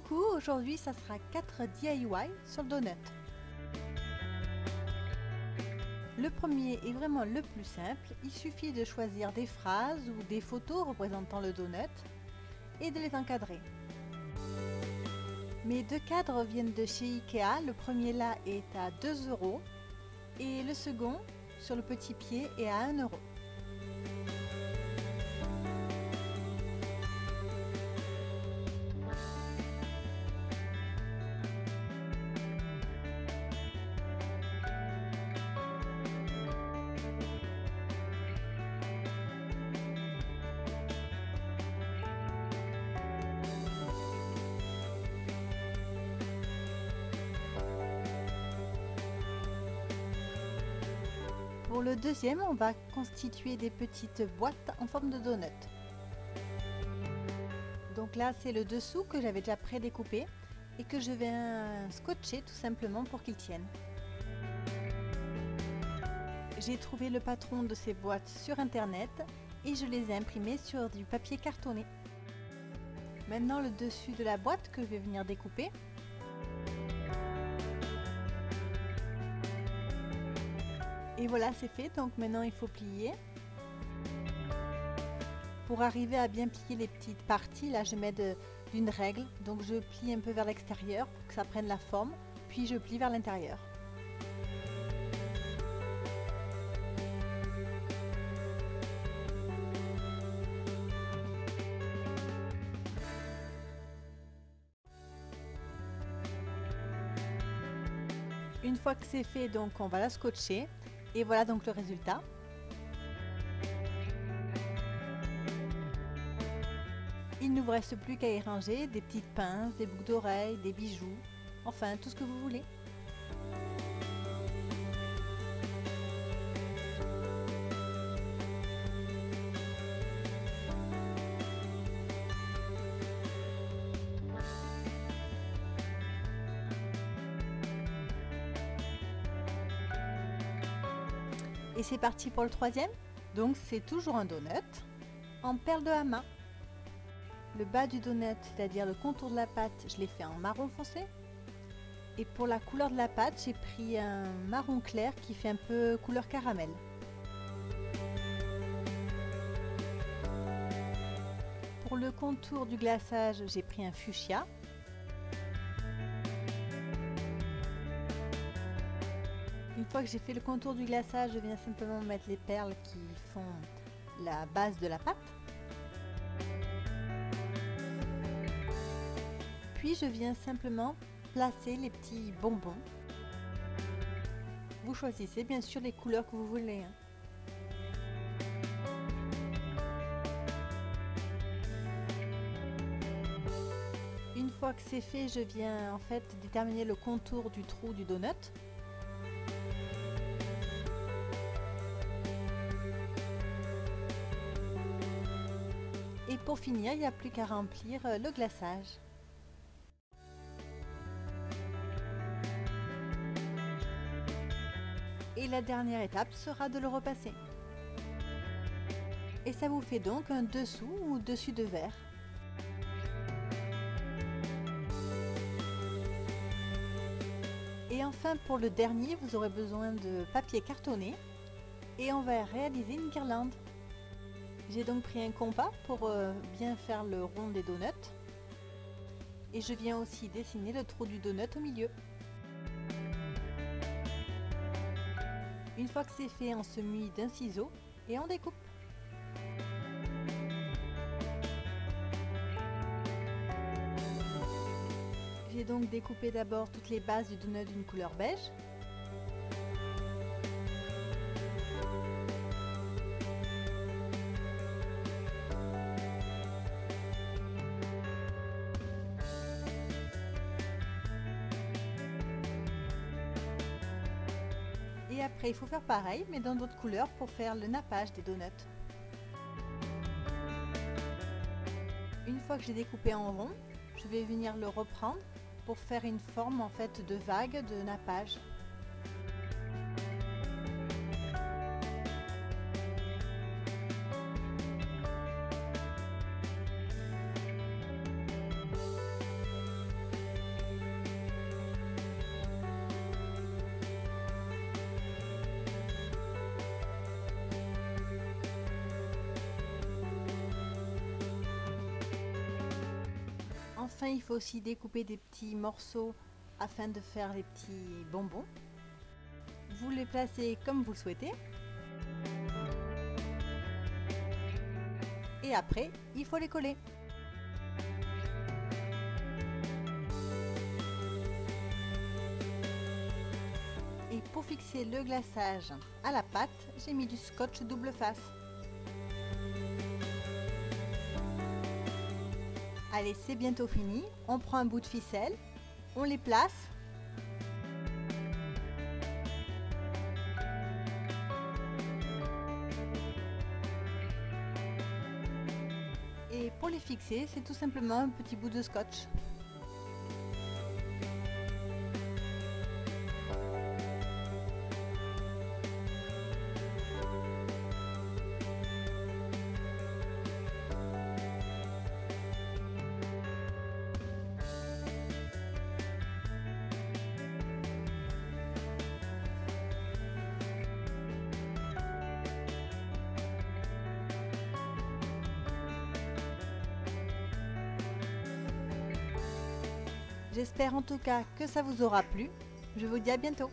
Coucou, aujourd'hui ça sera 4 DIY sur le donut. Le premier est vraiment le plus simple, il suffit de choisir des phrases ou des photos représentant le donut et de les encadrer. Mes deux cadres viennent de chez Ikea, le premier là est à 2 € et le second sur le petit pied est à 1 €. Pour le deuxième, on va constituer des petites boîtes en forme de donut. Donc là, c'est le dessous que j'avais déjà prédécoupé et que je vais scotcher tout simplement pour qu'il tienne. J'ai trouvé le patron de ces boîtes sur internet et je les ai imprimées sur du papier cartonné. Maintenant, le dessus de la boîte que je vais venir découper. Et voilà, c'est fait, donc maintenant il faut plier. Pour arriver à bien plier les petites parties, là je mets d'une règle, donc je plie un peu vers l'extérieur pour que ça prenne la forme, puis je plie vers l'intérieur. Une fois que c'est fait, donc on va la scotcher. Et voilà donc le résultat. Il ne vous reste plus qu'à y ranger des petites pinces, des boucles d'oreilles, des bijoux, enfin tout ce que vous voulez. Et c'est parti pour le troisième. Donc c'est toujours un donut en perles de Hama. Le bas du donut, c'est-à-dire le contour de la pâte, je l'ai fait en marron foncé. Et pour la couleur de la pâte, j'ai pris un marron clair qui fait un peu couleur caramel. Pour le contour du glaçage, j'ai pris un fuchsia. Une fois que j'ai fait le contour du glaçage, je viens simplement mettre les perles qui font la base de la pâte. Puis je viens simplement placer les petits bonbons. Vous choisissez bien sûr les couleurs que vous voulez. Une fois que c'est fait, je viens en fait déterminer le contour du trou du donut. Et pour finir, il n'y a plus qu'à remplir le glaçage. Et la dernière étape sera de le repasser. Et ça vous fait donc un dessous ou dessus de verre. Et enfin pour le dernier, vous aurez besoin de papier cartonné et on va réaliser une guirlande. J'ai donc pris un compas pour bien faire le rond des donuts. Et je viens aussi dessiner le trou du donut au milieu. Une fois que c'est fait, on se muit d'un ciseau et on découpe. J'ai donc découpé d'abord toutes les bases du donut d'une couleur beige. Et après, il faut faire pareil, mais dans d'autres couleurs pour faire le nappage des donuts. Une fois que j'ai découpé en rond, je vais venir le reprendre pour faire une forme en fait de vague de nappage. train, il faut aussi découper des petits morceaux afin de faire les petits bonbons. Vous les placez comme vous le souhaitez. Et après, il faut les coller. Et pour fixer le glaçage à la pâte, j'ai mis du scotch double face. Allez, c'est bientôt fini. On prend un bout de ficelle, on les place. Et pour les fixer, c'est tout simplement un petit bout de scotch. J'espère en tout cas que ça vous aura plu. Je vous dis à bientôt.